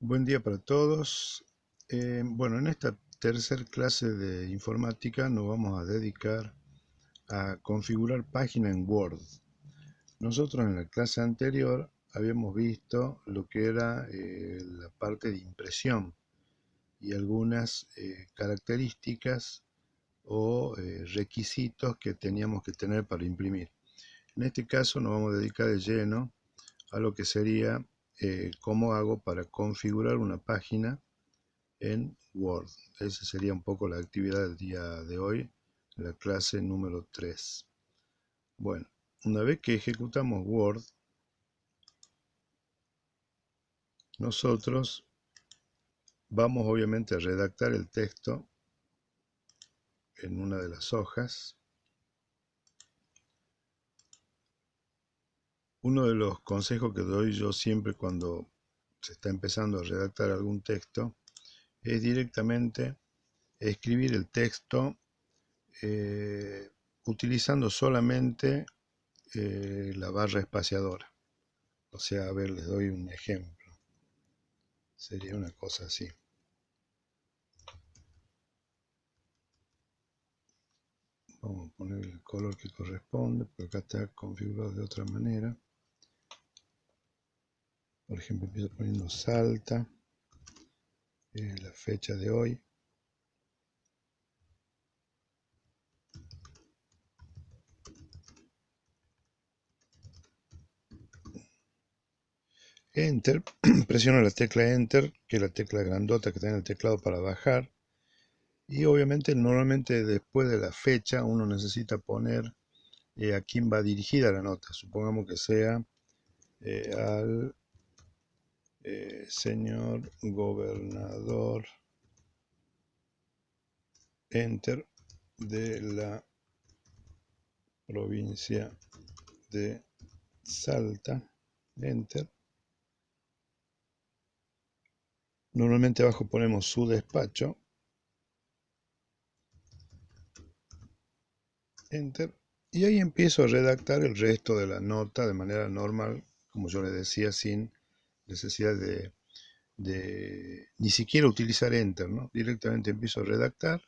Buen día para todos. Bueno, en esta tercera clase de informática nos vamos a dedicar a configurar páginas en Word. Nosotros en la clase anterior habíamos visto lo que era la parte de impresión y algunas características o requisitos que teníamos que tener para imprimir. En este caso nos vamos a dedicar de lleno a lo que sería cómo hago para configurar una página en Word. Esa sería un poco la actividad del día de hoy, la clase número 3. Bueno, una vez que ejecutamos Word, nosotros vamos obviamente a redactar el texto en una de las hojas. Uno de los consejos que doy yo siempre cuando se está empezando a redactar algún texto es directamente escribir el texto eh, utilizando solamente la barra espaciadora. O sea, a ver, les doy un ejemplo. Sería una cosa así. Vamos a poner el color que corresponde, pero acá está configurado de otra manera. Por ejemplo, empiezo poniendo Salta, la fecha de hoy. Enter, presiono la tecla Enter, que es la tecla grandota que está en el teclado para bajar. Y obviamente, normalmente después de la fecha, uno necesita poner a quién va dirigida la nota. Supongamos que sea al señor gobernador, Enter, de la provincia de Salta, Enter. Normalmente abajo ponemos su despacho, Enter. Y ahí empiezo a redactar el resto de la nota de manera normal, como yo les decía, sin necesidad de ni siquiera utilizar Enter, ¿no? Directamente empiezo a redactar,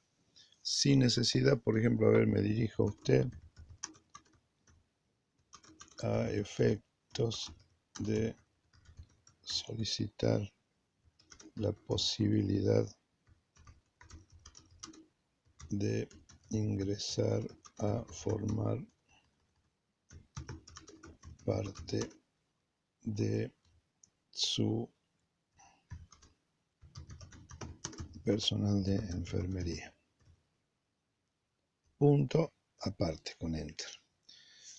sin necesidad, por ejemplo, a ver, me dirijo a usted a efectos de solicitar la posibilidad de ingresar a formar parte de su personal de enfermería. Punto aparte con Enter.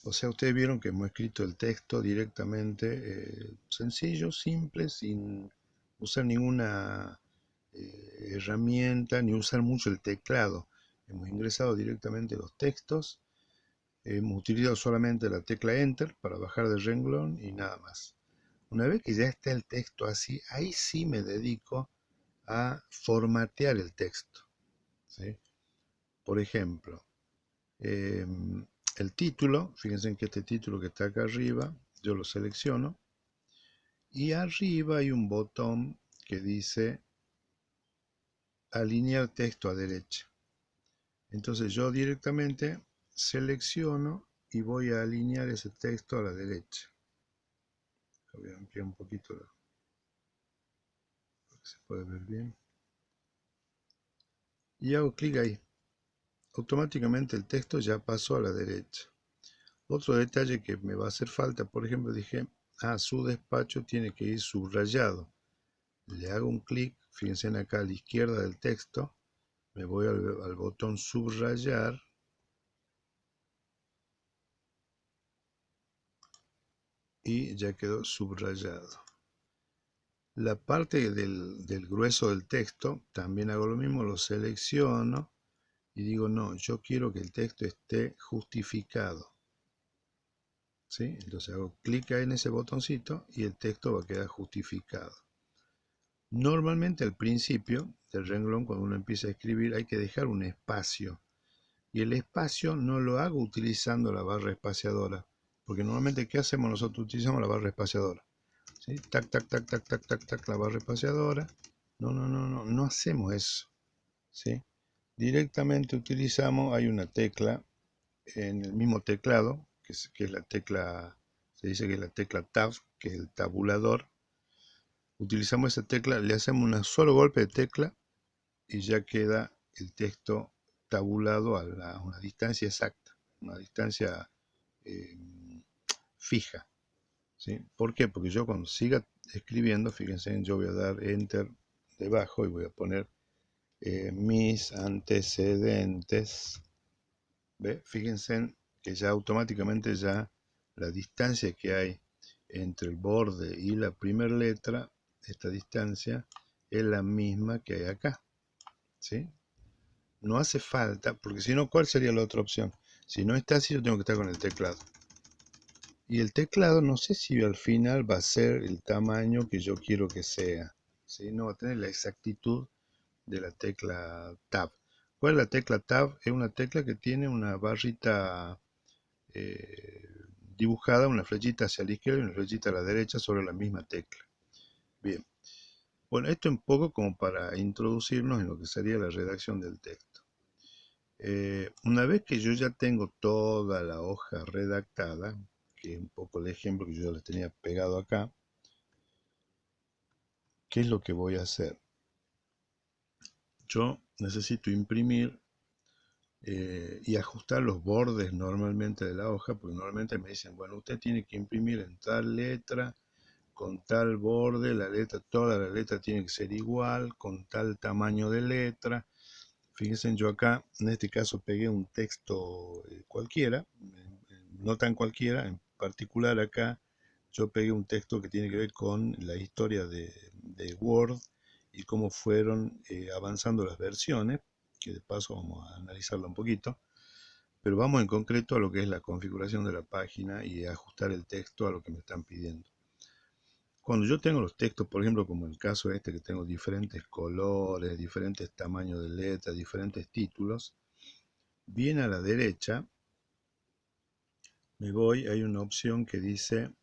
O sea, ustedes vieron que hemos escrito el texto directamente sencillo, simple, sin usar ninguna herramienta, ni usar mucho el teclado. Hemos ingresado directamente los textos, hemos utilizado solamente la tecla Enter para bajar del renglón y nada más. Una vez que ya está el texto así, ahí sí me dedico a formatear el texto, ¿sí? Por ejemplo, el título, fíjense en que este título que está acá arriba, yo lo selecciono y arriba hay un botón que dice alinear texto a derecha. Entonces yo directamente selecciono y voy a alinear ese texto a la derecha. Voy a ampliar un poquito para que se pueda ver bien. Y hago clic ahí. Automáticamente el texto ya pasó a la derecha. Otro detalle que me va a hacer falta, por ejemplo, dije, su despacho tiene que ir subrayado. Le hago un clic, fíjense acá a la izquierda del texto, me voy al botón subrayar y ya quedó subrayado. La parte del grueso del texto, también hago lo mismo, lo selecciono y digo, no, yo quiero que el texto esté justificado. ¿Sí? Entonces hago clic en ese botoncito y el texto va a quedar justificado. Normalmente al principio del renglón, cuando uno empieza a escribir, hay que dejar un espacio. Y el espacio no lo hago utilizando la barra espaciadora. Porque normalmente, ¿qué hacemos? Nosotros utilizamos la barra espaciadora. ¿sí? Tac, tac, tac, tac, tac, tac, tac, la barra espaciadora. No hacemos eso, ¿sí? Directamente utilizamos, hay una tecla en el mismo teclado, que es la tecla, se dice que es la tecla Tab, que es el tabulador. Utilizamos esa tecla, le hacemos un solo golpe de tecla y ya queda el texto tabulado a una distancia exacta, una distancia eh, fija, ¿sí? ¿Por qué? Porque yo cuando siga escribiendo, fíjense, yo voy a dar Enter debajo y voy a poner mis antecedentes. ¿Ve? Fíjense que ya automáticamente ya la distancia que hay entre el borde y la primera letra, esta distancia es la misma que hay acá, ¿sí? No hace falta, porque si no, ¿cuál sería la otra opción? Si no está así, yo tengo que estar con el teclado. Y el teclado no sé si al final va a ser el tamaño que yo quiero que sea, ¿sí? No va a tener la exactitud de la tecla Tab. ¿Cuál es la tecla Tab? Es una tecla que tiene una barrita eh, dibujada, una flechita hacia la izquierda y una flechita a la derecha sobre la misma tecla. Bien, bueno, esto es un poco como para introducirnos en lo que sería la redacción del texto. Una vez que yo ya tengo toda la hoja redactada, que es un poco el ejemplo que yo les tenía pegado acá, ¿qué es lo que voy a hacer? Yo necesito imprimir y ajustar los bordes normalmente de la hoja, porque normalmente me dicen, bueno, usted tiene que imprimir en tal letra, con tal borde, la letra, toda la letra tiene que ser igual, con tal tamaño de letra. Fíjense, yo acá, en este caso, pegué un texto cualquiera, no tan cualquiera, en particular acá, yo pegué un texto que tiene que ver con la historia de Word y cómo fueron avanzando las versiones, que de paso vamos a analizarla un poquito, pero vamos en concreto a lo que es la configuración de la página y ajustar el texto a lo que me están pidiendo. Cuando yo tengo los textos, por ejemplo, como el caso este, que tengo diferentes colores, diferentes tamaños de letra, diferentes títulos, bien a la derecha me voy, hay una opción que dice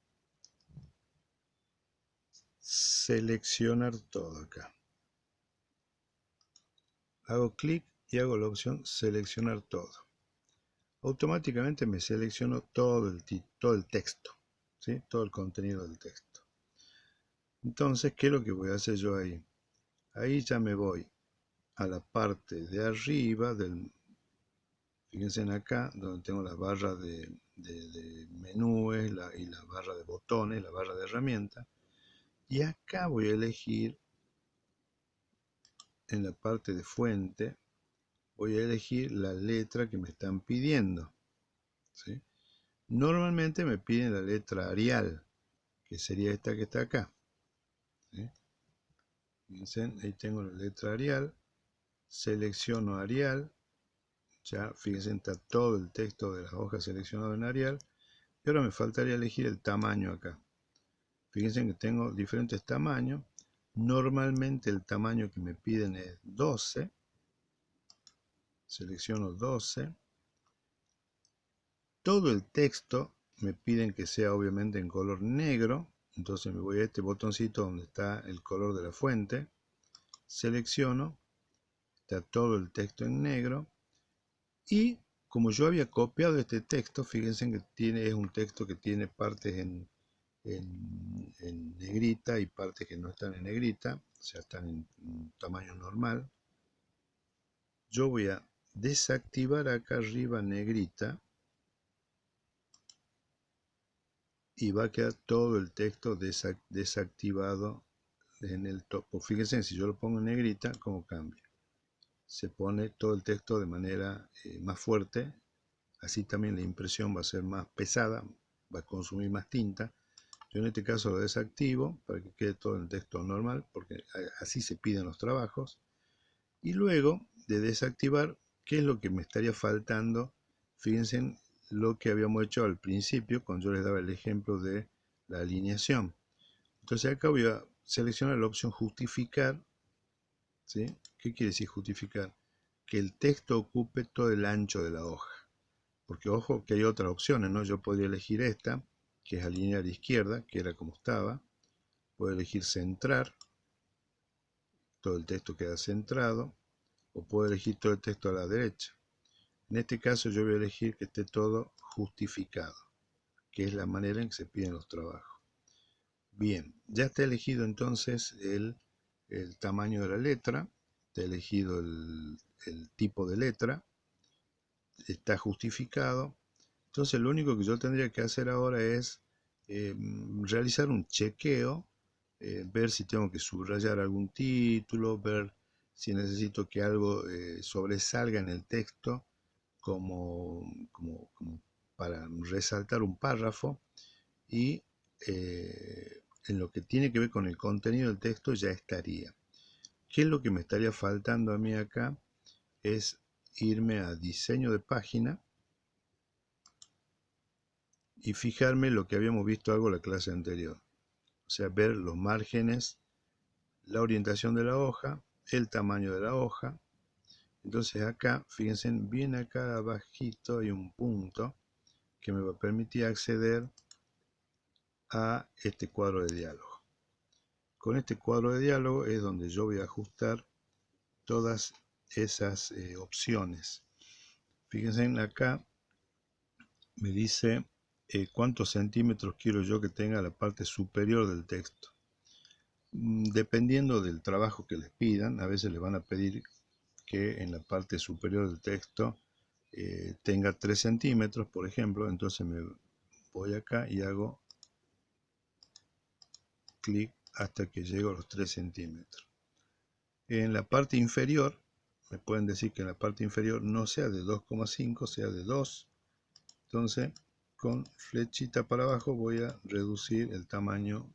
seleccionar todo acá. Hago clic y hago la opción seleccionar todo. Automáticamente me selecciono todo el texto, ¿sí? Todo el contenido del texto. Entonces, ¿qué es lo que voy a hacer yo ahí? Ahí ya me voy a la parte de arriba fíjense en acá, donde tengo la barra de menúes y la barra de botones, la barra de herramientas. Y acá voy a elegir, en la parte de fuente, voy a elegir la letra que me están pidiendo, ¿sí? Normalmente me piden la letra Arial, que sería esta que está acá, ¿sí? Fíjense, ahí tengo la letra Arial, selecciono Arial, ya fíjense, está todo el texto de las hojas seleccionado en Arial, y ahora me faltaría elegir el tamaño acá. Fíjense que tengo diferentes tamaños. Normalmente el tamaño que me piden es 12. Selecciono 12. Todo el texto me piden que sea obviamente en color negro. Entonces me voy a este botoncito donde está el color de la fuente. Selecciono. Está todo el texto en negro. Y como yo había copiado este texto, fíjense que es un texto que tiene partes en negrita y partes que no están en negrita, o sea, están en tamaño normal. Yo voy a desactivar acá arriba negrita y va a quedar todo el texto desactivado en el topo. Fíjense, si yo lo pongo en negrita, cómo cambia. Se pone todo el texto de manera más fuerte, así también la impresión va a ser más pesada, va a consumir más tinta. Yo en este caso lo desactivo para que quede todo el texto normal, porque así se piden los trabajos. Y luego de desactivar, ¿qué es lo que me estaría faltando? Fíjense en lo que habíamos hecho al principio, cuando yo les daba el ejemplo de la alineación. Entonces acá voy a seleccionar la opción justificar, ¿sí? ¿Qué quiere decir justificar? Que el texto ocupe todo el ancho de la hoja. Porque ojo que hay otras opciones, ¿no? Yo podría elegir esta, que es alinear izquierda, que era como estaba. Puedo elegir centrar, todo el texto queda centrado, o puedo elegir todo el texto a la derecha. En este caso yo voy a elegir que esté todo justificado, que es la manera en que se piden los trabajos. Bien, ya está elegido entonces el tamaño de la letra, está elegido el tipo de letra, está justificado. Entonces lo único que yo tendría que hacer ahora es realizar un chequeo, ver si tengo que subrayar algún título, ver si necesito que algo sobresalga en el texto como para resaltar un párrafo, y en lo que tiene que ver con el contenido del texto ya estaría. ¿Qué es lo que me estaría faltando a mí acá? Es irme a diseño de página y fijarme lo que habíamos visto algo en la clase anterior. O sea, ver los márgenes, la orientación de la hoja, el tamaño de la hoja. Entonces acá, fíjense, bien acá abajito hay un punto que me va a permitir acceder a este cuadro de diálogo. Con este cuadro de diálogo es donde yo voy a ajustar todas esas opciones. Fíjense acá, me dice cuántos centímetros quiero yo que tenga la parte superior del texto. Dependiendo del trabajo que les pidan, a veces les van a pedir que en la parte superior del texto tenga 3 centímetros, por ejemplo. Entonces me voy acá y hago clic hasta que llego a los 3 centímetros. En la parte inferior, me pueden decir que en la parte inferior no sea de 2,5, sea de 2. Entonces, con flechita para abajo voy a reducir el tamaño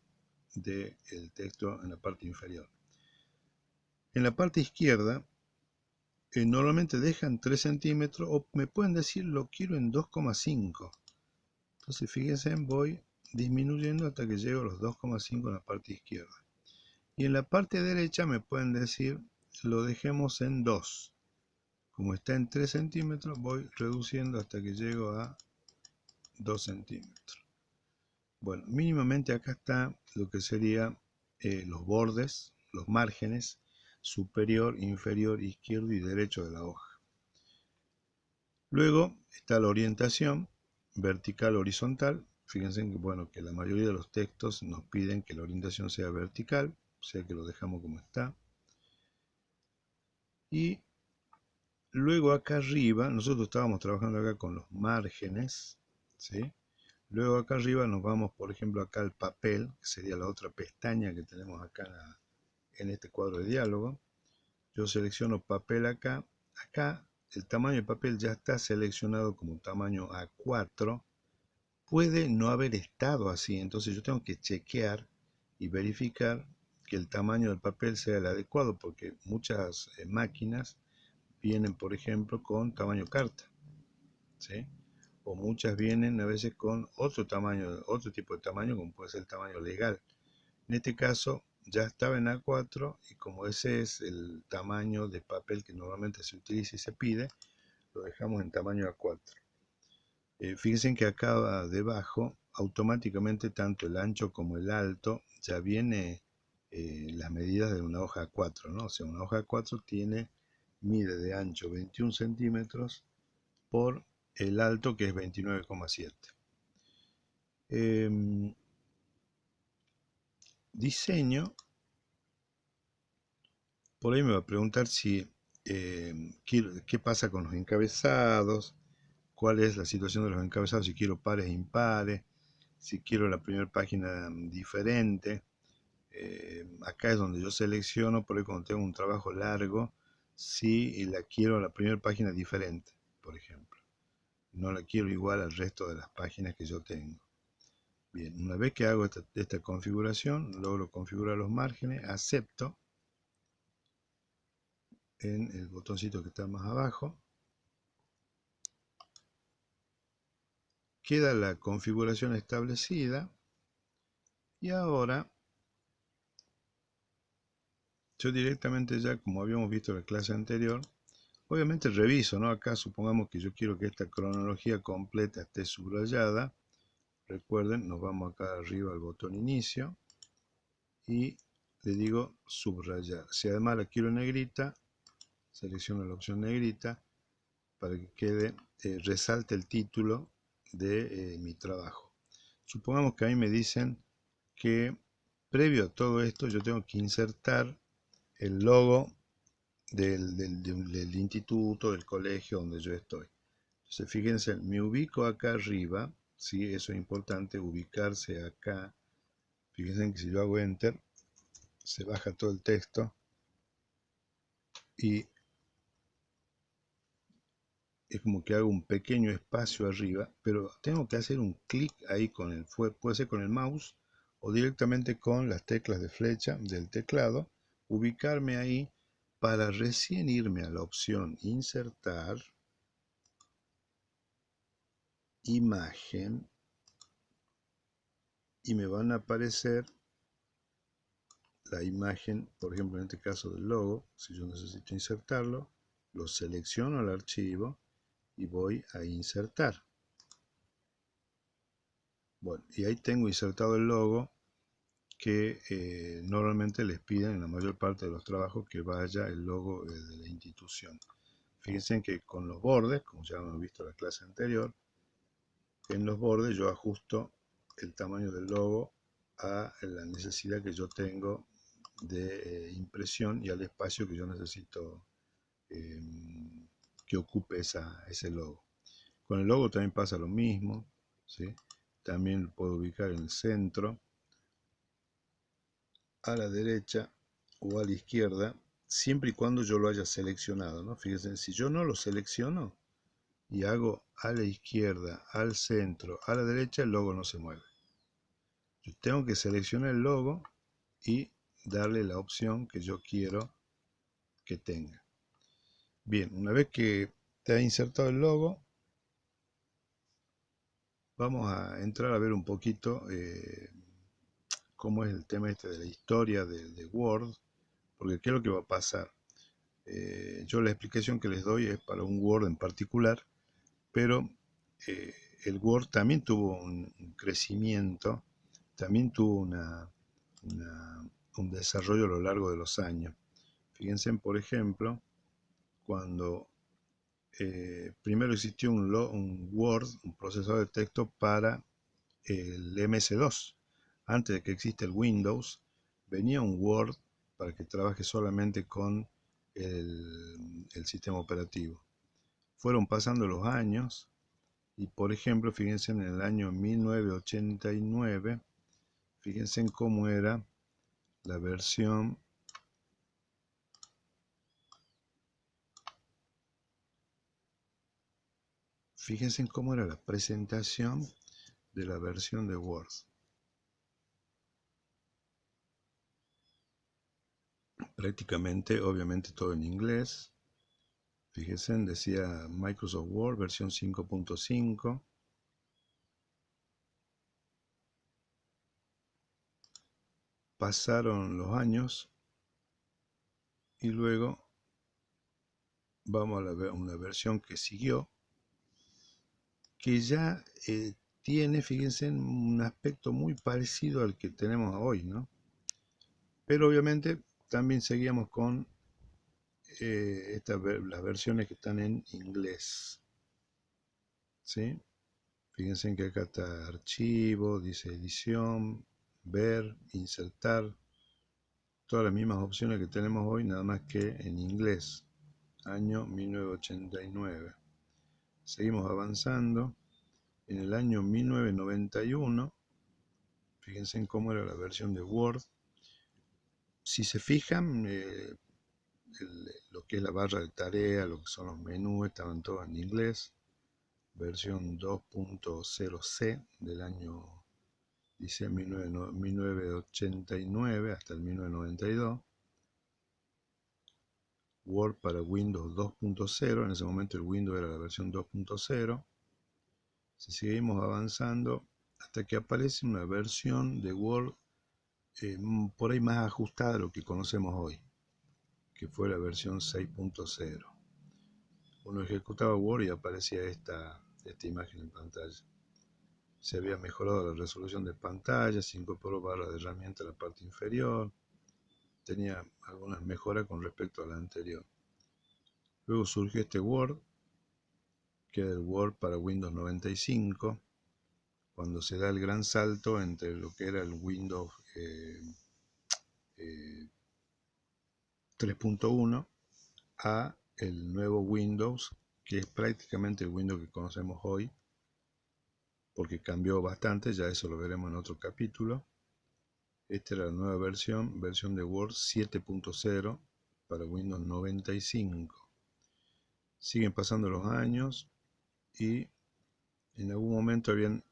del texto en la parte inferior. En la parte izquierda, normalmente dejan 3 centímetros o me pueden decir lo quiero en 2,5. Entonces, fíjense, voy disminuyendo hasta que llego a los 2,5 en la parte izquierda. Y en la parte derecha me pueden decir lo dejemos en 2. Como está en 3 centímetros, voy reduciendo hasta que llego a 2 centímetros. Bueno, mínimamente acá está lo que sería los bordes, los márgenes, superior, inferior, izquierdo y derecho de la hoja. Luego está la orientación, vertical, horizontal. Fíjense que, bueno, que la mayoría de los textos nos piden que la orientación sea vertical, o sea que lo dejamos como está. Y luego acá arriba, nosotros estábamos trabajando acá con los márgenes, ¿sí? Luego acá arriba nos vamos, por ejemplo, acá al papel, que sería la otra pestaña que tenemos acá en este cuadro de diálogo. Yo selecciono papel acá. Acá el tamaño de papel ya está seleccionado como tamaño A4. Puede no haber estado así, entonces yo tengo que chequear y verificar que el tamaño del papel sea el adecuado, porque muchas máquinas vienen, por ejemplo, con tamaño carta, ¿sí? O muchas vienen a veces con otro tamaño, otro tipo de tamaño, como puede ser el tamaño legal. En este caso ya estaba en A4 y como ese es el tamaño de papel que normalmente se utiliza y se pide, lo dejamos en tamaño A4. Fíjense que acá debajo automáticamente tanto el ancho como el alto ya viene las medidas de una hoja A4, ¿no? O sea, una hoja A4 mide de ancho 21 centímetros por el alto, que es 29,7. Diseño, por ahí me va a preguntar si qué pasa con los encabezados, cuál es la situación de los encabezados, si quiero pares e impares, si quiero la primera página diferente. Acá es donde yo selecciono, por ahí cuando tengo un trabajo largo, si la quiero la primera página diferente, por ejemplo. No la quiero igual al resto de las páginas que yo tengo. Bien, una vez que hago esta configuración, logro configurar los márgenes, acepto en el botoncito que está más abajo. Queda la configuración establecida y ahora yo directamente ya, como habíamos visto en la clase anterior, obviamente reviso, ¿no? Acá supongamos que yo quiero que esta cronología completa esté subrayada. Recuerden, nos vamos acá arriba al botón inicio y le digo subrayar. Si además la quiero en negrita, selecciono la opción negrita para que quede, resalte el título de mi trabajo. Supongamos que ahí me dicen que previo a todo esto yo tengo que insertar el logo del instituto, del colegio donde yo estoy. Entonces fíjense, me ubico acá arriba, ¿sí? Eso es importante, ubicarse acá. Fíjense que si yo hago enter, se baja todo el texto y es como que hago un pequeño espacio arriba, pero tengo que hacer un clic ahí con el, puede ser con el mouse o directamente con las teclas de flecha del teclado, ubicarme ahí para recién irme a la opción insertar, imagen, y me van a aparecer la imagen, por ejemplo en este caso del logo. Si yo necesito insertarlo, lo selecciono el archivo y voy a insertar. Bueno, y ahí tengo insertado el logo que normalmente les piden en la mayor parte de los trabajos que vaya el logo de la institución. Fíjense que con los bordes, como ya hemos visto en la clase anterior, en los bordes yo ajusto el tamaño del logo a la necesidad que yo tengo de impresión y al espacio que yo necesito eh, que ocupe ese logo. Con el logo también pasa lo mismo, ¿sí? También lo puedo ubicar en el centro, a la derecha o a la izquierda, siempre y cuando yo lo haya seleccionado, ¿no? Fíjense, si yo no lo selecciono y hago a la izquierda, al centro, a la derecha, el logo no se mueve. Yo tengo que seleccionar el logo y darle la opción que yo quiero que tenga. Bien, una vez que te ha insertado el logo, vamos a entrar a ver un poquito cómo es el tema este de la historia de Word, porque qué es lo que va a pasar. Yo la explicación que les doy es para un Word en particular, pero el Word también tuvo un crecimiento, también tuvo un desarrollo a lo largo de los años. Fíjense, por ejemplo, cuando primero existió un Word, un procesador de texto para el MS-2. Antes de que exista el Windows, venía un Word para que trabaje solamente con el sistema operativo. Fueron pasando los años y, por ejemplo, fíjense en el año 1989, fíjense en cómo era la versión fíjense en cómo era la presentación de la versión de Word. Prácticamente, obviamente todo en inglés. Fíjense, decía Microsoft Word versión 5.5. Pasaron los años y luego vamos a una versión que siguió, que ya tiene, fíjense, un aspecto muy parecido al que tenemos hoy, ¿no? Pero obviamente también seguíamos con las versiones que están en inglés, ¿sí? Fíjense que acá está archivo, dice edición, ver, insertar, todas las mismas opciones que tenemos hoy, nada más que en inglés, año 1989. Seguimos avanzando. En el año 1991, fíjense en cómo era la versión de Word. Si se fijan, lo que es la barra de tarea, lo que son los menús, estaban todos en inglés. Versión 2.0C del año, dice 1989 hasta el 1992. Word para Windows 2.0, en ese momento el Windows era la versión 2.0. Si seguimos avanzando hasta que aparece una versión de Word por ahí más ajustada a lo que conocemos hoy, que fue la versión 6.0. Uno ejecutaba Word y aparecía esta imagen en pantalla. se había mejorado la resolución de pantalla, se incorporó barra de herramienta en la parte inferior, tenía algunas mejoras con respecto a la anterior. Luego surgió este Word, que era el Word para Windows 95, cuando se da el gran salto entre lo que era el Windows 3.1 a el nuevo Windows, que es prácticamente el Windows que conocemos hoy, porque cambió bastante, ya eso lo veremos en otro capítulo. Esta era la nueva versión de Word 7.0 para Windows 95. Siguen pasando los años y en algún momento habían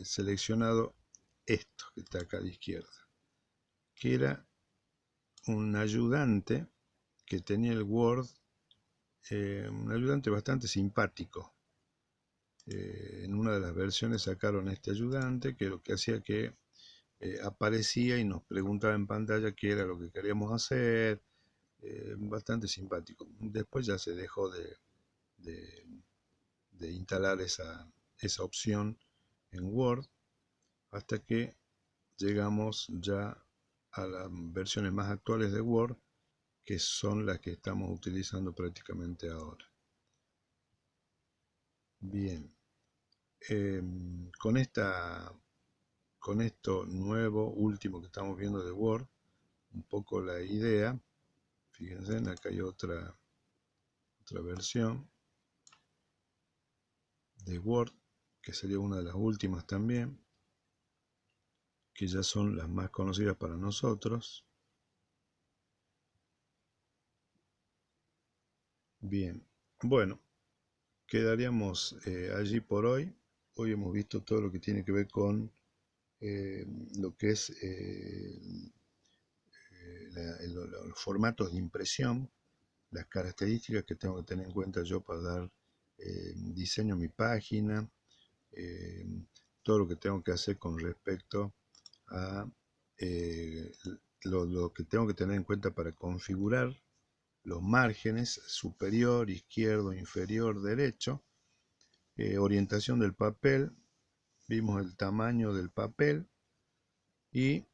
seleccionado esto que está acá a la izquierda, que era un ayudante que tenía el Word, un ayudante bastante simpático. En una de las versiones sacaron este ayudante que lo que hacía que aparecía y nos preguntaba en pantalla qué era lo que queríamos hacer, bastante simpático. Después ya se dejó de, de instalar esa opción en Word hasta que llegamos ya a las versiones más actuales de Word, que son las que estamos utilizando prácticamente ahora. Bien, eh, con esto nuevo, último que estamos viendo de Word, un poco la idea, fíjense, acá hay otra versión de Word, que sería una de las últimas también, que ya son las más conocidas para nosotros. Bien, bueno, quedaríamos allí por hoy. Hoy hemos visto todo lo que tiene que ver con lo que es los formatos de impresión, las características que tengo que tener en cuenta yo para dar diseño a mi página, eh, todo lo que tengo que hacer con respecto a eh, lo que tengo que tener en cuenta para configurar los márgenes superior, izquierdo, inferior, derecho, orientación del papel, vimos el tamaño del papel y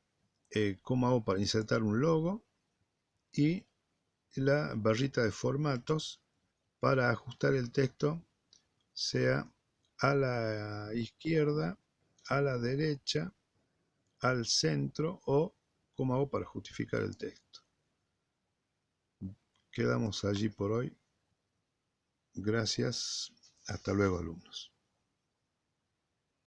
cómo hago para insertar un logo y la barrita de formatos para ajustar el texto, sea a la izquierda, a la derecha, al centro o cómo hago para justificar el texto. Quedamos allí por hoy. Gracias. Hasta luego, alumnos.